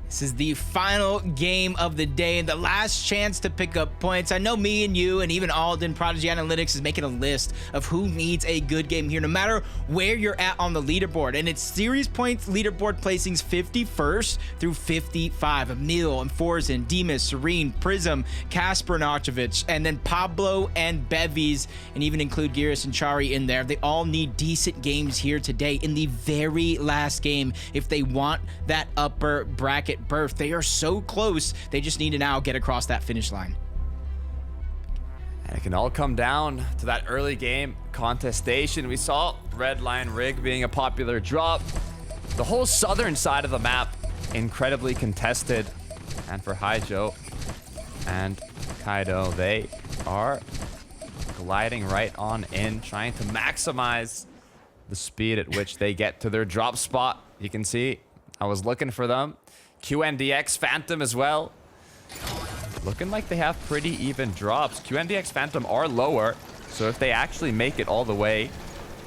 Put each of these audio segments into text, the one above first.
This is the final game of the day and the last chance to pick up points. I know me and you and even Alden, Prodigy Analytics, is making a list of who needs a good game here, no matter where you're at on the leaderboard. And it's series points leaderboard placings 51st through 55. Emil and Forzen, Demas, Serene, Prism, Casper Nochovich, and then Pablo and Bevies, and even include Giras and Chari in there. They all need decent games here today in the very last game if they want that upper bracket berth. They are so close. They just need to now get across that finish line. And it can all come down to that early game contestation. We saw Red Line Rig being a popular drop. The whole southern side of the map incredibly contested. And for Haijo and Kaido, they are gliding right on in, trying to maximize the speed at which they get to their drop spot. You can see I was looking for them. QNDX Phantom as well. Looking like they have pretty even drops. QNDX Phantom are lower, so if they actually make it all the way,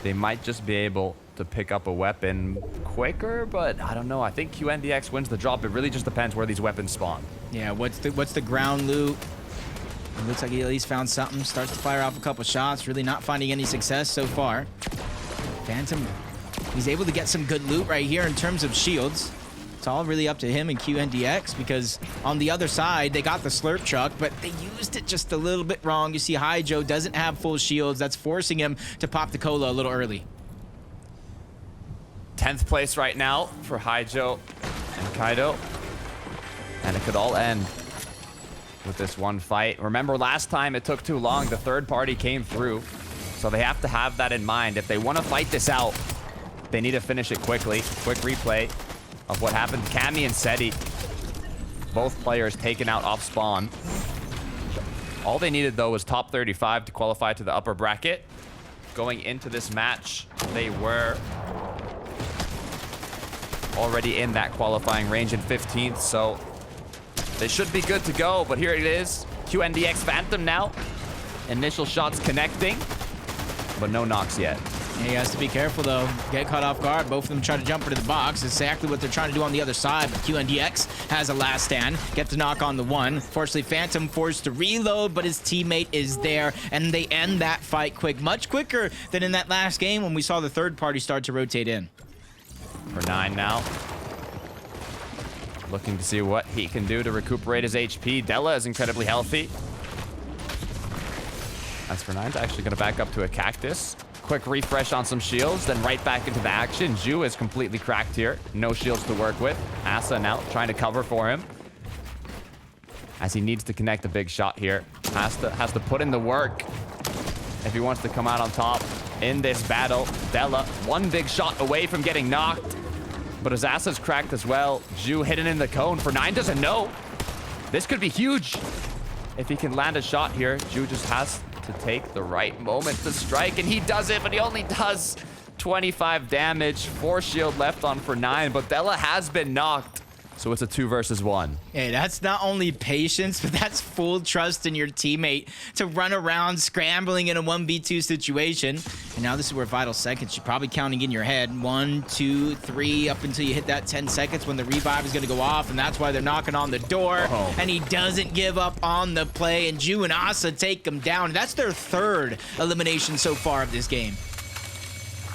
they might just be able to pick up a weapon quicker, but I don't know. I think QNDX wins the drop. It really just depends where these weapons spawn. Yeah, what's the ground loot? It looks like he at least found something. Starts to fire off a couple shots. Really not finding any success so far. Phantom, he's able to get some good loot right here in terms of shields. It's all really up to him and QNDX, because on the other side, they got the slurp truck, but they used it just a little bit wrong. You see Haijo doesn't have full shields. That's forcing him to pop the cola a little early. 10th place right now for Haijo and Kaido. And it could all end with this one fight. Remember last time it took too long, the third party came through. So they have to have that in mind. If they want to fight this out, they need to finish it quickly. Quick replay of what happened. Cammy and Seti, both players taken out off spawn. All they needed though was top 35 to qualify to the upper bracket. Going into this match, they were already in that qualifying range in 15th, so they should be good to go. But here it is, QNDX Phantom now. Initial shots connecting, but no knocks yet. Yeah, he has to be careful, though. Get caught off guard. Both of them try to jump into the box. It's exactly what they're trying to do on the other side. But QNDX has a last stand. Get the knock on the one. Fortunately, Phantom forced to reload, but his teammate is there. And they end that fight quick. Much quicker than in that last game when we saw the third party start to rotate in. For 9 now. Looking to see what he can do to recuperate his HP. Della is incredibly healthy. As for 9's actually going to back up to a cactus. Quick refresh on some shields, then right back into the action. Ju is completely cracked here. No shields to work with. Asa now trying to cover for him, as he needs to connect a big shot here. Has to put in the work if he wants to come out on top in this battle. Della, one big shot away from getting knocked, but his Asa's cracked as well. Ju hidden in the cone. For 9 doesn't know. This could be huge if he can land a shot here. Ju just has to take the right moment to strike, and he does it, but he only does 25 damage. 4 shield left on for 9, but Della has been knocked, so it's a 2 versus 1. Hey, that's not only patience, but that's full trust in your teammate to run around scrambling in a 1v2 situation. And now this is where vital seconds, you're probably counting in your head. 1, 2, 3, up until you hit that 10 seconds when the revive is going to go off, and that's why they're knocking on the door. And he doesn't give up on the play, and Ju and Asa take him down. That's their 3rd elimination so far of this game.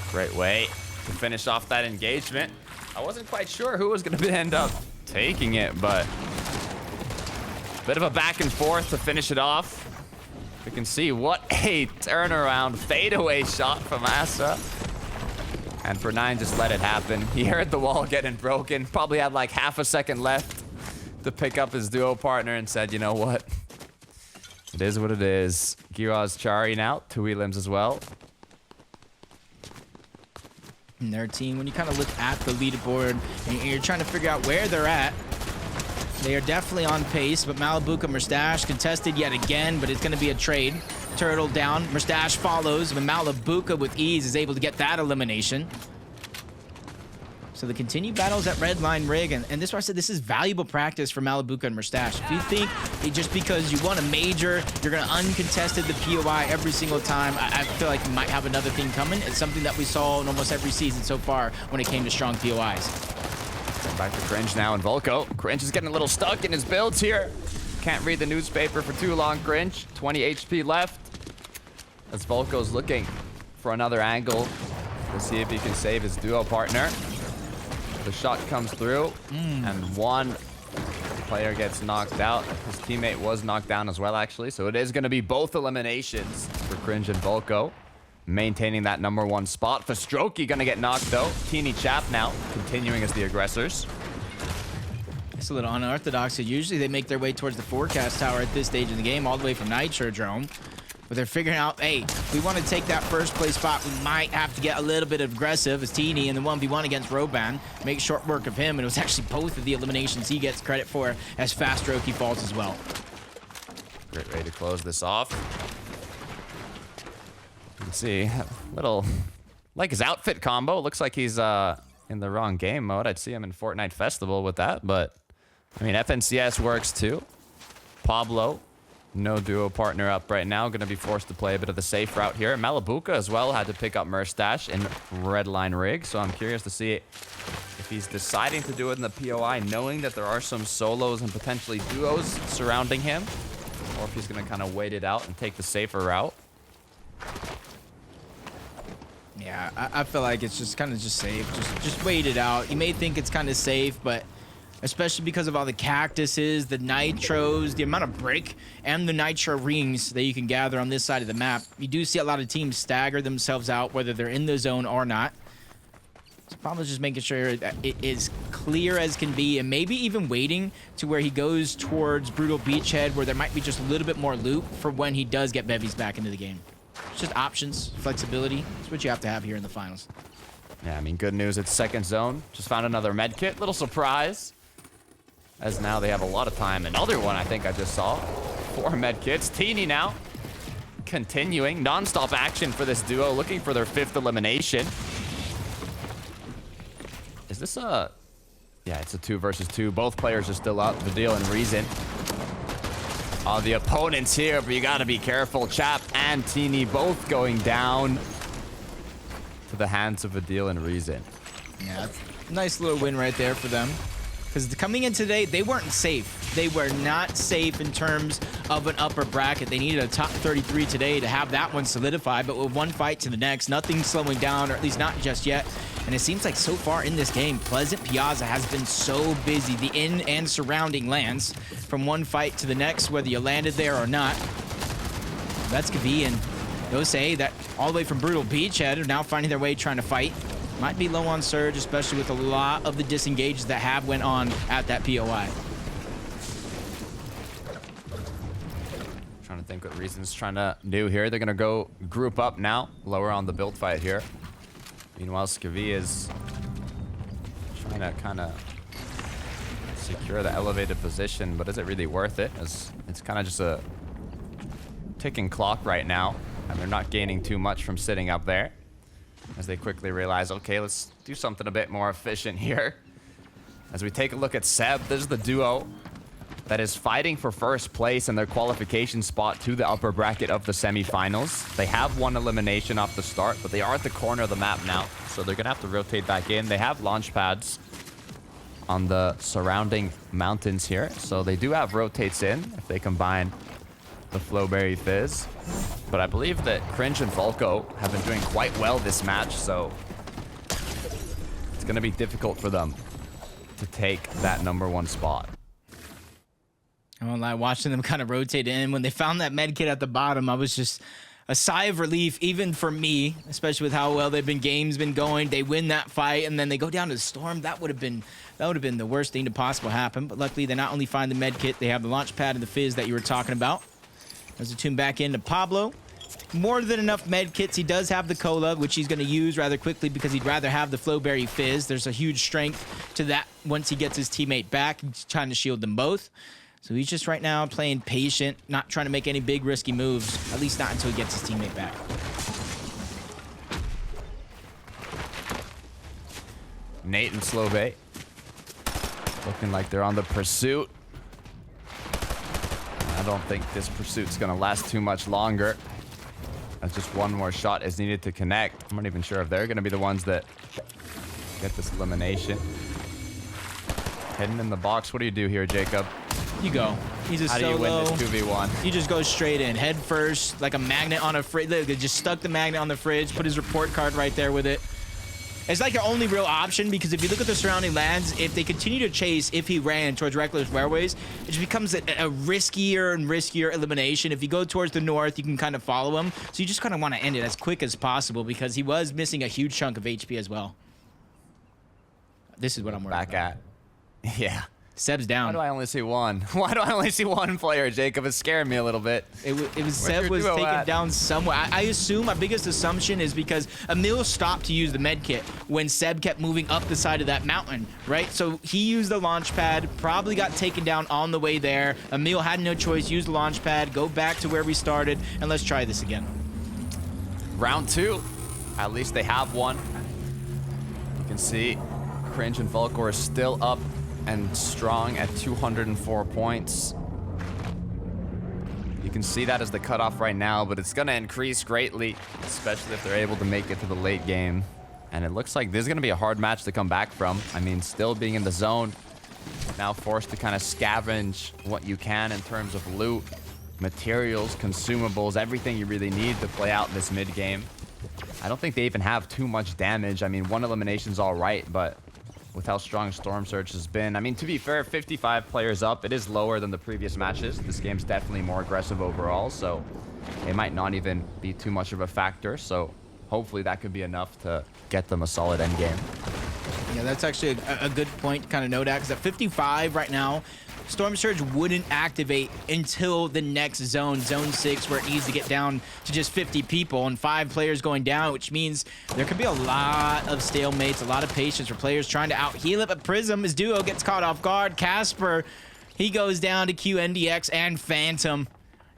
Great way to finish off that engagement. I wasn't quite sure who was going to end up taking it, but bit of a back and forth to finish it off. We can see what a turnaround fadeaway shot from Asa. And for 9 just let it happen. He heard the wall getting broken, probably had like half a second left to pick up his duo partner and said, you know what? It is what it is. Giraz Chari now, 2 elims as well. And their team, when you kind of look at the leaderboard and you're trying to figure out where they're at, they are definitely on pace, but Malibuka Mustache contested yet again, but it's going to be a trade. Turtle down, Mustache follows, but Malibuka with ease is able to get that elimination. So the continued battles at Red Line Rig, and this is why I said this is valuable practice for Malibuka and Mustache. If you think that just because you won a major, you're going to uncontested the POI every single time, I feel like you might have another thing coming. It's something that we saw in almost every season so far when it came to strong POIs. Back to Cringe now and Volko. Cringe is getting a little stuck in his builds here. Can't read the newspaper for too long, Cringe. 20 HP left. As Volko's looking for another angle to see if he can save his duo partner. The shot comes through, and one player gets knocked out. His teammate was knocked down as well, actually. So it is going to be both eliminations for Cringe and Volko, maintaining that #1 spot. For Strokey going to get knocked, though. Teeny Chap now continuing as the aggressors. It's a little unorthodox. Usually they make their way towards the forecast tower at this stage of the game, all the way from Nitrodrome. But they're figuring out, hey, if we want to take that first place spot, we might have to get a little bit aggressive as Teeny in the 1v1 against Roban. Make short work of him, and it was actually both of the eliminations he gets credit for as Fast Strokey falls as well. Great way to close this off. You can see, little, like his outfit combo. Looks like he's in the wrong game mode. I'd see him in Fortnite Festival with that, but I mean, FNCS works too. Pablo, no duo partner up right now. Going to be forced to play a bit of the safe route here. Malabuka as well had to pick up Murstache in Redline Rig, so I'm curious to see if he's deciding to do it in the POI, knowing that there are some solos and potentially duos surrounding him, or if he's going to kind of wait it out and take the safer route. Yeah, I feel like it's just kind of just safe. Just wait it out. You may think it's kind of safe, but especially because of all the cactuses, the nitros, the amount of brick, and the nitro rings that you can gather on this side of the map, you do see a lot of teams stagger themselves out, whether they're in the zone or not. So probably just making sure that it is clear as can be, and maybe even waiting to where he goes towards Brutal Beachhead, where there might be just a little bit more loot for when he does get bevies back into the game. It's just options, flexibility. That's what you have to have here in the finals. Yeah, I mean, good news. It's second zone. Just found another med kit. Little surprise, as now they have a lot of time. Another one I think I just saw. 4 med kits. Teeny now continuing non-stop action for this duo, looking for their 5th elimination. Is this a... Yeah, it's a 2 versus 2. Both players are still up. Vidil and Reason are the opponents here, but you gotta be careful. Chap and Teeny both going down to the hands of Vidil and Reason. Yeah, nice little win right there for them. Because coming in today, they weren't safe. They were not safe in terms of an upper bracket. They needed a top 33 today to have that one solidified, but with one fight to the next, nothing slowing down, or at least not just yet. And it seems like so far in this game, Pleasant Piazza has been so busy. The in and surrounding lands from one fight to the next, whether you landed there or not. That's Kavi and Yosei that all the way from Brutal Beachhead are now finding their way trying to fight. Might be low on Surge, especially with a lot of the disengages that have went on at that POI. Trying to think what Reason's trying to do here. They're going to go group up now, lower on the build fight here. Meanwhile, Skavi is trying to kind of secure the elevated position, but is it really worth it? As it's kind of just a ticking clock right now, and they're not gaining too much from sitting up there. As they quickly realize, okay, let's do something a bit more efficient here. As we take a look at Seb, this is the duo that is fighting for first place in their qualification spot to the upper bracket of the semifinals. They have one elimination off the start, but they are at the corner of the map now, so they're gonna have to rotate back in. They have launch pads on the surrounding mountains here, so they do have rotates in if they combine the Flowberry Fizz. But I believe that Cringe and Volko have been doing quite well this match, so it's gonna be difficult for them to take that #1 spot. I won't lie, watching them kind of rotate in. When they found that med kit at the bottom, I was just a sigh of relief, even for me, especially with how well games been going. They win that fight, and then they go down to the Storm. That would have been the worst thing to possibly happen. But luckily, they not only find the med kit, they have the launch pad and the Fizz that you were talking about. As a tune back into Pablo. More than enough med kits. He does have the Cola, which he's going to use rather quickly because he'd rather have the Flowberry Fizz. There's a huge strength to that once he gets his teammate back. He's trying to shield them both. So he's just right now playing patient, not trying to make any big risky moves, at least not until he gets his teammate back. Nate and Slovey looking like they're on the pursuit. I don't think this pursuit's gonna last too much longer. As just one more shot is needed to connect. I'm not even sure if they're gonna be the ones that get this elimination. Hidden in the box. What do you do here, Jacob? You go. He's a How solo. do you win this 2v1? You just go straight in, head first, like a magnet on a fridge. Look, they just stuck the magnet on the fridge, put his report card right there with it. It's like your only real option, because if you look at the surrounding lands, if they continue to chase, if he ran towards Reckless Railways, it just becomes a riskier and riskier elimination. If you go towards the north, you can kind of follow him. So you just kind of want to end it as quick as possible, because he was missing a huge chunk of HP as well. This is what I'm worried Back about. at. Yeah. Seb's down. Why do I only see one? Why do I only see one player, Jacob? It's scaring me a little bit. It was Seb was taken down somewhere. I assume, my biggest assumption is because Emil stopped to use the med kit when Seb kept moving up the side of that mountain, right? So he used the launch pad, probably got taken down on the way there. Emil had no choice, use the launch pad, go back to where we started, and let's try this again. Round 2. At least they have one. You can see Cringe and Volkor are still up and strong at 204 points. You can see that as the cutoff right now, but it's going to increase greatly, especially if they're able to make it to the late game. And it looks like this is going to be a hard match to come back from. I mean, still being in the zone, now forced to kind of scavenge what you can in terms of loot, materials, consumables, everything you really need to play out this mid game. I don't think they even have too much damage. I mean, one elimination's all right, but with how strong Storm Surge has been. I mean, to be fair, 55 players up. It is lower than the previous matches. This game's definitely more aggressive overall, so it might not even be too much of a factor. So hopefully that could be enough to get them a solid end game. Yeah, that's actually a good point to kind of note that, because at 55 right now, Storm Surge wouldn't activate until the next zone, Zone 6, where it needs to get down to just 50 people and 5 players going down, which means there could be a lot of stalemates, a lot of patience for players trying to out-heal it, but Prism, his duo, gets caught off guard. Casper, he goes down to QNDX and Phantom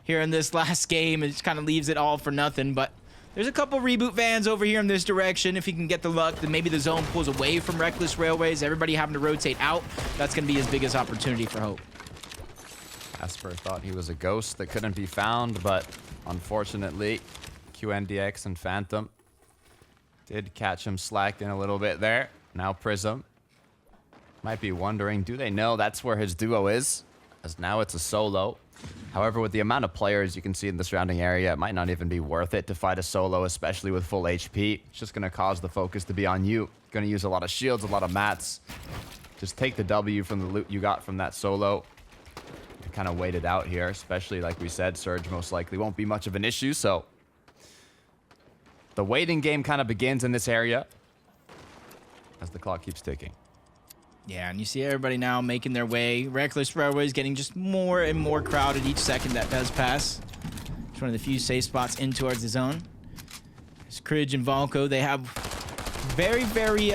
here in this last game. It just kind of leaves it all for nothing, but there's a couple reboot vans over here in this direction. If he can get the luck, then maybe the zone pulls away from Reckless Railways. Everybody having to rotate out. That's going to be his biggest opportunity for Hope. Casper thought he was a ghost that couldn't be found, but unfortunately, QNDX and Phantom did catch him slacking a little bit there. Now Prism might be wondering, do they know that's where his duo is? As now it's a solo. However, with the amount of players you can see in the surrounding area, it might not even be worth it to fight a solo, especially with full HP. It's just going to cause the focus to be on you. Going to use a lot of shields, a lot of mats. Just take the W from the loot you got from that solo. And kind of wait it out here, especially like we said, Surge most likely won't be much of an issue, so the waiting game kind of begins in this area as the clock keeps ticking. Yeah, and you see everybody now making their way. Reckless Railways getting just more and more crowded each second that does pass. It's one of the few safe spots in towards the zone. It's Cridge and Valko. They have very, very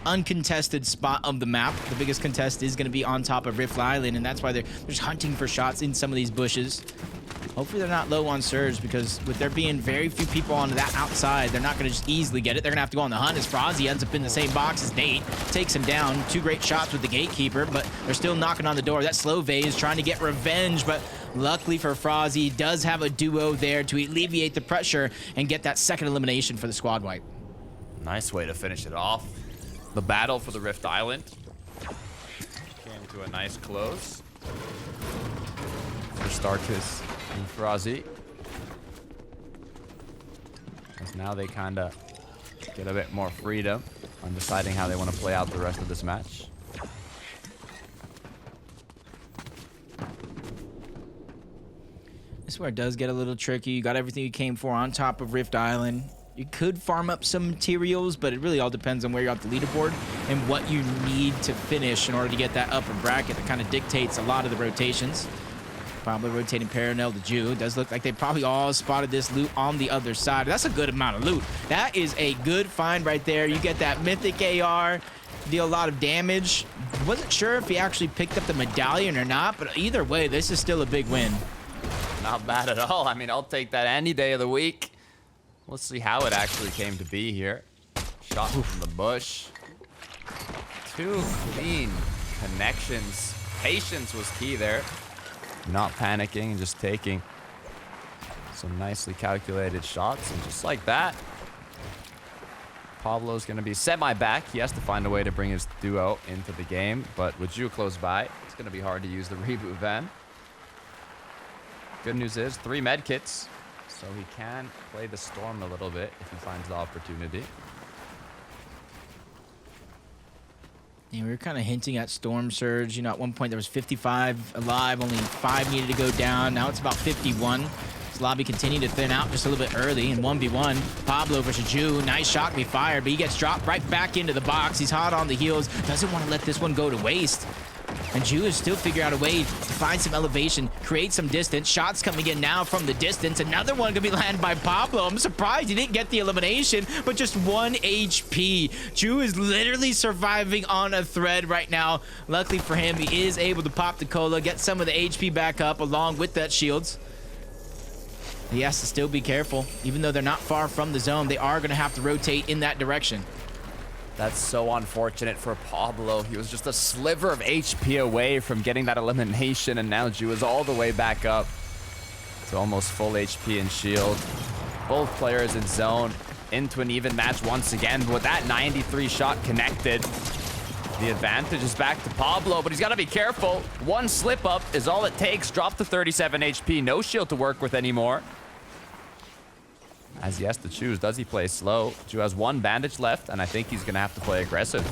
uncontested spot of the map. The biggest contest is going to be on top of Rift Island, and that's why they're just hunting for shots in some of these bushes. Hopefully they're not low on Surge, because with there being very few people on that outside, they're not going to just easily get it. They're going to have to go on the hunt, as iFrozi ends up in the same box as Nate. Takes him down. 2 great shots with the Gatekeeper, but they're still knocking on the door. That slow Vay is trying to get revenge, but luckily for iFrozi, he does have a duo there to alleviate the pressure and get that second elimination for the squad wipe. Nice way to finish it off. The battle for the Rift Island came to a nice close for Starkus and iFrozi, as now they kind of get a bit more freedom on deciding how they want to play out the rest of this match. This is where it does get a little tricky. You got everything you came for on top of Rift Island. You could farm up some materials, but it really all depends on where you're at the leaderboard and what you need to finish in order to get that upper bracket. That kind of dictates a lot of the rotations. Probably rotating parallel to Jew. It does look like they probably all spotted this loot on the other side. That's a good amount of loot. That is a good find right there. You get that mythic AR, deal a lot of damage. Wasn't sure if he actually picked up the medallion or not, but either way, this is still a big win. Not bad at all. I mean, I'll take that any day of the week. Let's see how it actually came to be here. Shot from the bush. 2 clean connections. Patience was key there. Not panicking and just taking some nicely calculated shots. And just like that, Pablo's going to be semi-back. He has to find a way to bring his duo into the game. But with Ju close by, it's going to be hard to use the reboot van. Good news is 3 med kits. So he can play the Storm a little bit if he finds the opportunity. Yeah, we were kind of hinting at Storm Surge. You know, at one point there was 55 alive, only 5 needed to go down. Now it's about 51. This lobby continued to thin out just a little bit early in 1v1. Pablo versus Ju. Nice shot to be fired, but he gets dropped right back into the box. He's hot on the heels. Doesn't want to let this one go to waste. And Ju is still figuring out a way to find some elevation, create some distance. Shots coming in now from the distance. Another one gonna be landed by Pablo. I'm surprised he didn't get the elimination, but just 1 HP. Ju is literally surviving on a thread right now. Luckily for him, he is able to pop the cola, get some of the HP back up along with that shields. He has to still be careful. Even though they're not far from the zone, they are gonna have to rotate in that direction. That's so unfortunate for Pablo. He was just a sliver of HP away from getting that elimination, and now Ju is all the way back up to almost full HP and shield. Both players in zone into an even match once again. But with that 93 shot connected, the advantage is back to Pablo, but he's got to be careful. One slip up is all it takes. Drop to 37 HP. No shield to work with anymore. As he has to choose, does he play slow? Ju has 1 bandage left, and I think he's going to have to play aggressive.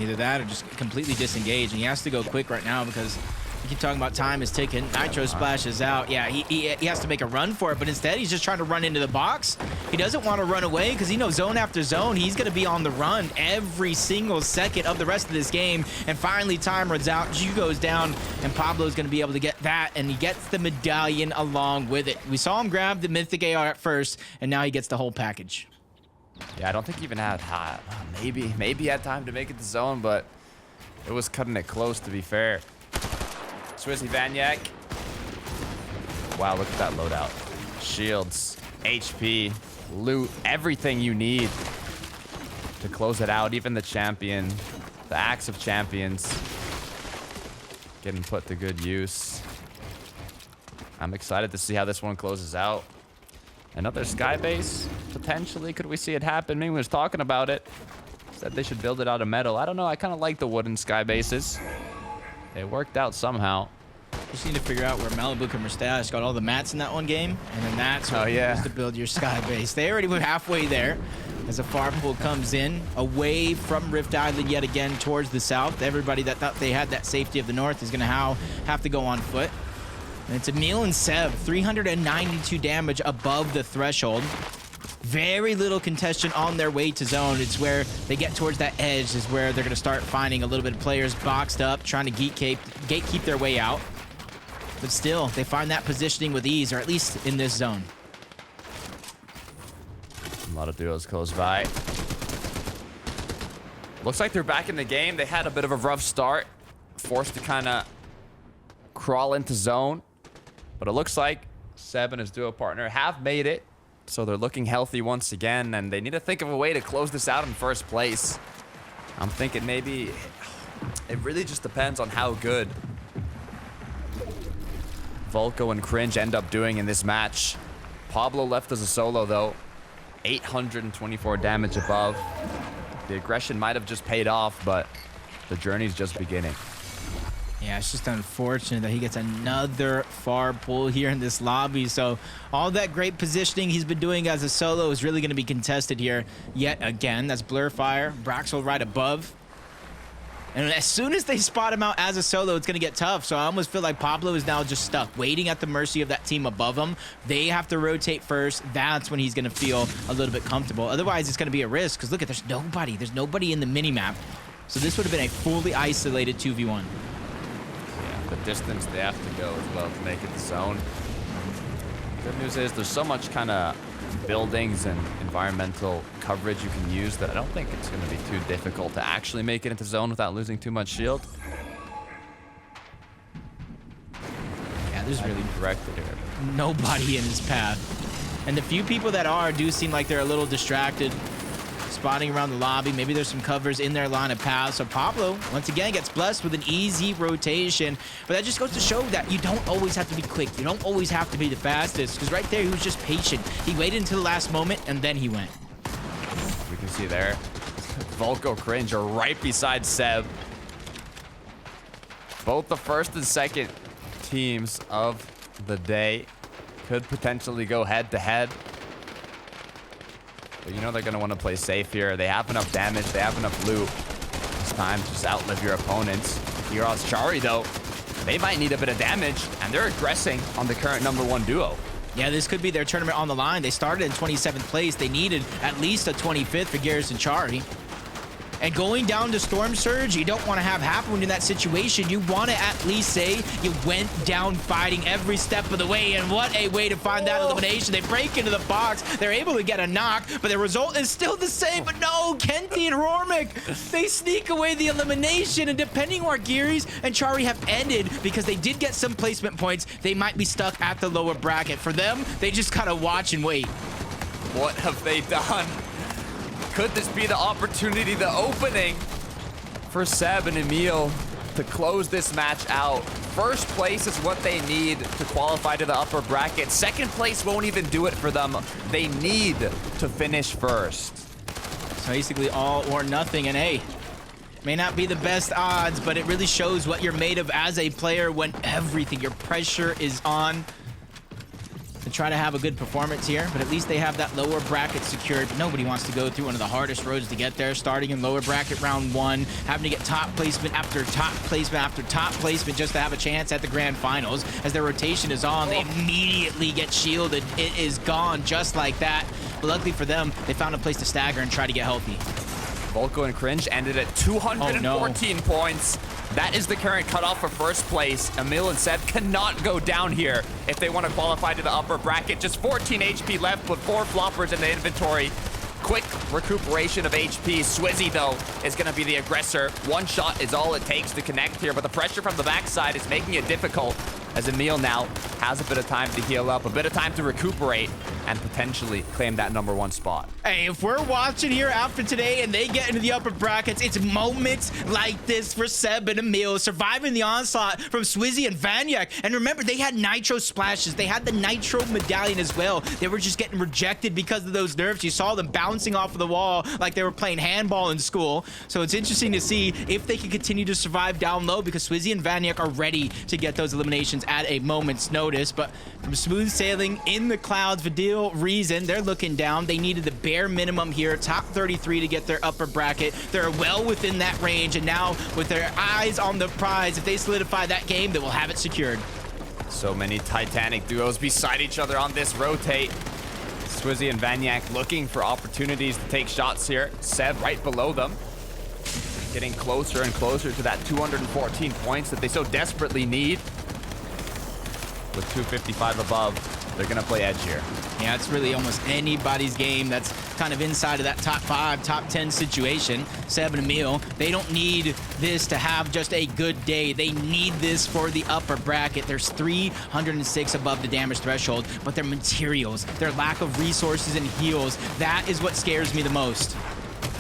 Either that or just completely disengage. And he has to go quick right now because we keep talking about time is ticking. Nitro splashes out. Yeah, he has to make a run for it, but instead he's just trying to run into the box. He doesn't want to run away because he knows zone after zone, he's going to be on the run every single second of the rest of this game. And finally, time runs out. Ju goes down, and Pablo's going to be able to get that, and he gets the medallion along with it. We saw him grab the Mythic AR at first, and now he gets the whole package. Yeah, I don't think he even had maybe he had time to make it to zone, but it was cutting it close, to be fair. Swizzy Vanyak. Wow, look at that loadout. Shields, HP, loot, everything you need to close it out. Even the champion, the Axe of Champions, getting put to good use. I'm excited to see how this one closes out. Another sky base, potentially. Could we see it happen? Ming was talking about it. Said they should build it out of metal. I don't know. I kind of like the wooden sky bases. It worked out somehow. Just need to figure out where Malibu and Mustache got all the mats in that one game, and then that's what you use to build your sky base. They already were halfway there as a far pull comes in away from Rift Island yet again towards the south. Everybody that thought they had that safety of the north is going to have to go on foot. And it's Emil and Seb, 392 damage above the threshold. Very little contestation on their way to zone. It's where they get towards that edge is where they're going to start finding a little bit of players boxed up, trying to gatekeep their way out. But still, they find that positioning with ease, or at least in this zone. A lot of duos close by. Looks like they're back in the game. They had a bit of a rough start. Forced to kind of crawl into zone. But it looks like Seb and his duo partner have made it. So they're looking healthy once again, and they need to think of a way to close this out in first place. I'm thinking maybe it really just depends on how good Volko and Cringe end up doing in this match. Pablo left as a solo, though. 824 damage above. The aggression might have just paid off, but the journey's just beginning. Yeah, it's just unfortunate that he gets another far pull here in this lobby. So all that great positioning he's been doing as a solo is really going to be contested here yet again. That's Blurfire, Braxel right above. And as soon as they spot him out as a solo, it's going to get tough. So I almost feel like Pablo is now just stuck, waiting at the mercy of that team above him. They have to rotate first. That's when he's going to feel a little bit comfortable. Otherwise, it's going to be a risk. Because look, there's nobody. There's nobody in the minimap. So this would have been a fully isolated 2v1. The distance they have to go as well to make it the zone. Good news is there's so much kind of buildings and environmental coverage you can use that I don't think it's going to be too difficult to actually make it into zone without losing too much shield. Yeah, there's really directed here. Nobody in his path. And the few people that are do seem like they're a little distracted. Spotting around the lobby. Maybe there's some covers in their line of paths. So Pablo, once again, gets blessed with an easy rotation. But that just goes to show that you don't always have to be quick. You don't always have to be the fastest. Because right there, he was just patient. He waited until the last moment, and then he went. We can see there. Volko, Cringe are right beside Seb. Both the first and second teams of the day could potentially go head to head. But you know they're going to want to play safe here. They have enough damage. They have enough loot. It's time to just outlive your opponents. Heroes Chari, though, they might need a bit of damage, and they're aggressing on the current #1 duo. Yeah, this could be their tournament on the line. They started in 27th place. They needed at least a 25th for Garrison Chari. And going down to Storm Surge, you don't want to have happen in that situation. You want to at least say you went down fighting every step of the way. And what a way to find that elimination. They break into the box. They're able to get a knock, but the result is still the same. But no, Kenty and Rormic, they sneak away the elimination. And depending where Gearys and Chari have ended, because they did get some placement points, they might be stuck at the lower bracket. For them, they just gotta watch and wait. What have they done? Could this be the opportunity, the opening for Seb and Emil to close this match out? First place is what they need to qualify to the upper bracket. Second place won't even do it for them. They need to finish first. So basically all or nothing, and hey, may not be the best odds, but it really shows what you're made of as a player when everything, your pressure is on. To try to have a good performance here, but at least they have that lower bracket secured. But nobody wants to go through one of the hardest roads to get there, starting in lower bracket round 1, having to get top placement after top placement after top placement just to have a chance at the grand finals. As their rotation is on, they immediately get shielded. It is gone just like that. But luckily for them, they found a place to stagger and try to get healthy. Volko and Cringe ended at 214 points. That is the current cutoff for first place. Emil and Seb cannot go down here if they want to qualify to the upper bracket. Just 14 HP left with 4 floppers in the inventory. Quick recuperation of HP. Swizzy, though, is going to be the aggressor. One shot is all it takes to connect here, but the pressure from the backside is making it difficult as Emil now has a bit of time to heal up, a bit of time to recuperate, and potentially claim that #1 spot. Hey, if we're watching here after today and they get into the upper brackets, it's moments like this for Seb and Emil, surviving the onslaught from Swizzy and Vanyak. And remember, they had nitro splashes. They had the nitro medallion as well. They were just getting rejected because of those nerfs. You saw them bouncing off of the wall like they were playing handball in school. So it's interesting to see if they can continue to survive down low, because Swizzy and Vanyak are ready to get those eliminations at a moment's notice. But from smooth sailing in the clouds, Vidil, Reason, they're looking down. They needed the bare minimum here, top 33 to get their upper bracket. They're well within that range, and now with their eyes on the prize, if they solidify that game, they will have it secured. So many Titanic duos beside each other on this rotate. Swizzy and Vanyak looking for opportunities to take shots here. Seb right below them, getting closer and closer to that 214 points that they so desperately need. With 255 above, they're gonna play edge here. Yeah, it's really almost anybody's game that's kind of inside of that top 5, top 10 situation. Seb and Emil, they don't need this to have just a good day. They need this for the upper bracket. There's 306 above the damage threshold, but their materials, their lack of resources and heals, that is what scares me the most.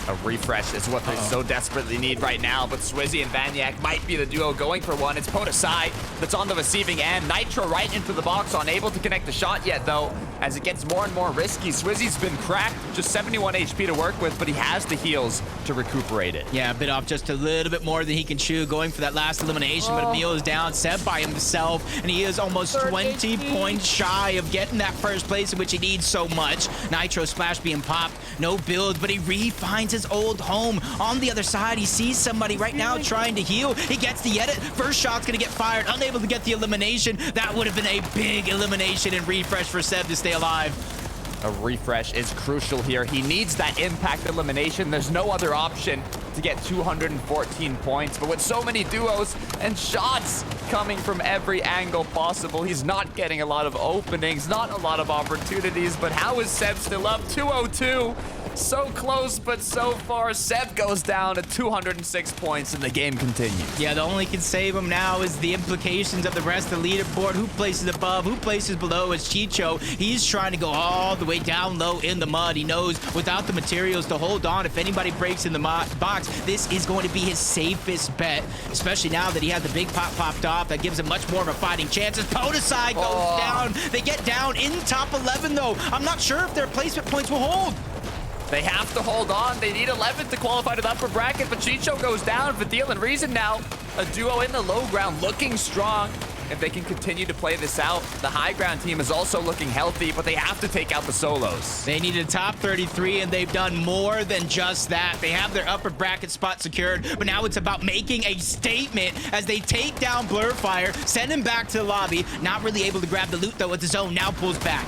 A refresh is what they so desperately need right now, but Swizzy and Vanyak might be the duo going for one. It's Podesai that's on the receiving end. Nitro right into the box, unable to connect the shot yet, though, as it gets more and more risky. Swizzy's been cracked, just 71 HP to work with, but he has the heals to recuperate it. Yeah, a bit off just a little bit more than he can chew, going for that last elimination, but Emil is down, Seb by himself, and he is almost 20 points shy of getting that first place, in which he needs so much. Nitro splash being popped, no build, but he re-finds his old home. On the other side, he sees somebody right now trying to heal. He gets the edit. First shot's gonna get fired, unable to get the elimination. That would have been a big elimination and refresh for Seb to stay alive. A refresh is crucial here. He needs that impact elimination. There's no other option to get 214 points. But with so many duos and shots coming from every angle possible, he's not getting a lot of openings, not a lot of opportunities. But how is Seb still up? 202. So close, but so far. Seb goes down at 206 points, and the game continues. Yeah, the only can save him now is the implications of the rest of the leaderboard. Who places above, who places below is Chicho. He's trying to go all the way down low in the mud. He knows without the materials to hold on, if anybody breaks in the box, this is going to be his safest bet, especially now that he has the big pop popped off. That gives him much more of a fighting chance as Podesai goes down. They get down in top 11, though. I'm not sure if their placement points will hold. They have to hold on. They need 11 to qualify to the upper bracket, but Chicho goes down. Fadil and Reason now, a duo in the low ground, looking strong. If they can continue to play this out, the high ground team is also looking healthy, but they have to take out the solos. They need a top 33, and they've done more than just that. They have their upper bracket spot secured, but now it's about making a statement as they take down Blurfire, send him back to the lobby. Not really able to grab the loot, though, at the zone. Now pulls back.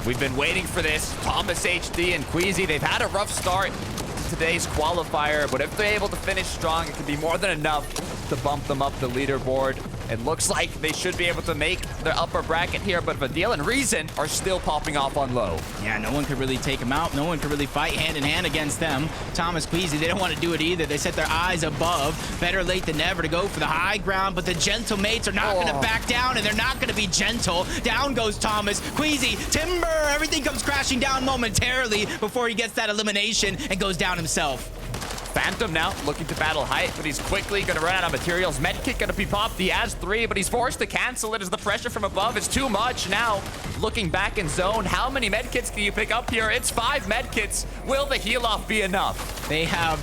We've been waiting for this. Thomas HD and Queasy, they've had a rough start to today's qualifier, but if they're able to finish strong, it could be more than enough to bump them up the leaderboard. It looks like they should be able to make their upper bracket here, but Fadil and Reason are still popping off on low. Yeah, no one could really take them out. No one could really fight hand in hand against them. Thomas, Queasy, they don't want to do it either. They set their eyes above. Better late than never to go for the high ground, but the gentle mates are not going to back down, and they're not going to be gentle. Down goes Thomas. Queasy, Timber, everything comes crashing down momentarily before he gets that elimination and goes down himself. Phantom now looking to battle height, but he's quickly going to run out of materials. Medkit going to be popped. He has 3, but he's forced to cancel it as the pressure from above is too much. Now, looking back in zone, how many medkits can you pick up here? It's 5 medkits. Will the heal off be enough? They have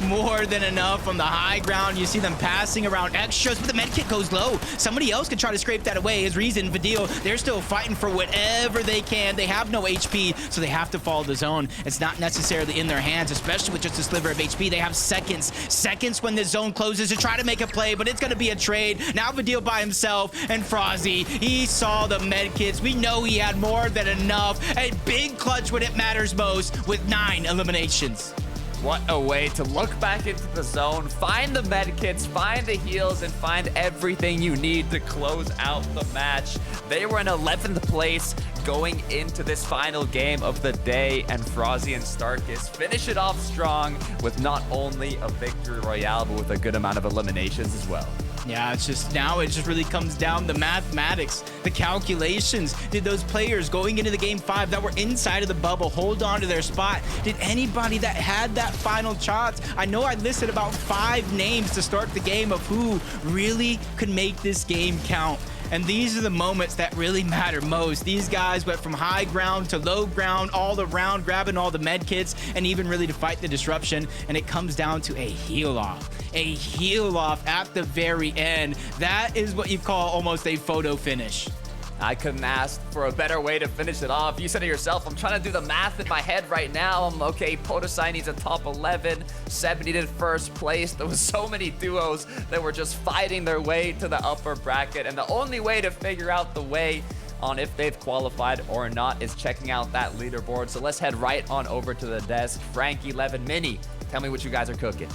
more than enough on the high ground. You see them passing around extras, but the medkit goes low. Somebody else can try to scrape that away. His Reason, Fadil, they're still fighting for whatever they can. They have no HP, so they have to follow the zone. It's not necessarily in their hands, especially with just a sliver of HP. They have seconds when the zone closes to try to make a play, but it's going to be a trade. Now Fadil by himself, and Frozzy, he saw the medkits. We know he had more than enough. A big clutch when it matters most with 9 eliminations. What a way to look back into the zone, find the medkits, find the heals, and find everything you need to close out the match. They were in 11th place going into this final game of the day, and Frozzy and Starkist finish it off strong with not only a victory royale, but with a good amount of eliminations as well. Yeah, it's just now it just really comes down to mathematics, the calculations. Did those players going into the game 5 that were inside of the bubble hold on to their spot? Did anybody that had that final chance? I know I listed about 5 names to start the game of who really could make this game count. And these are the moments that really matter most. These guys went from high ground to low ground, all around, grabbing all the med kits, and even really to fight the disruption. And it comes down to a heal off. A heal off at the very end. That is what you call almost a photo finish. I couldn't ask for a better way to finish it off. You said it yourself. I'm trying to do the math in my head right now. I'm okay. Podosai needs a top 11. 70 to first place. There was so many duos that were just fighting their way to the upper bracket. And the only way to figure out the way on if they've qualified or not is checking out that leaderboard. So let's head right on over to the desk. Frankie, 11, Mini, tell me what you guys are cooking.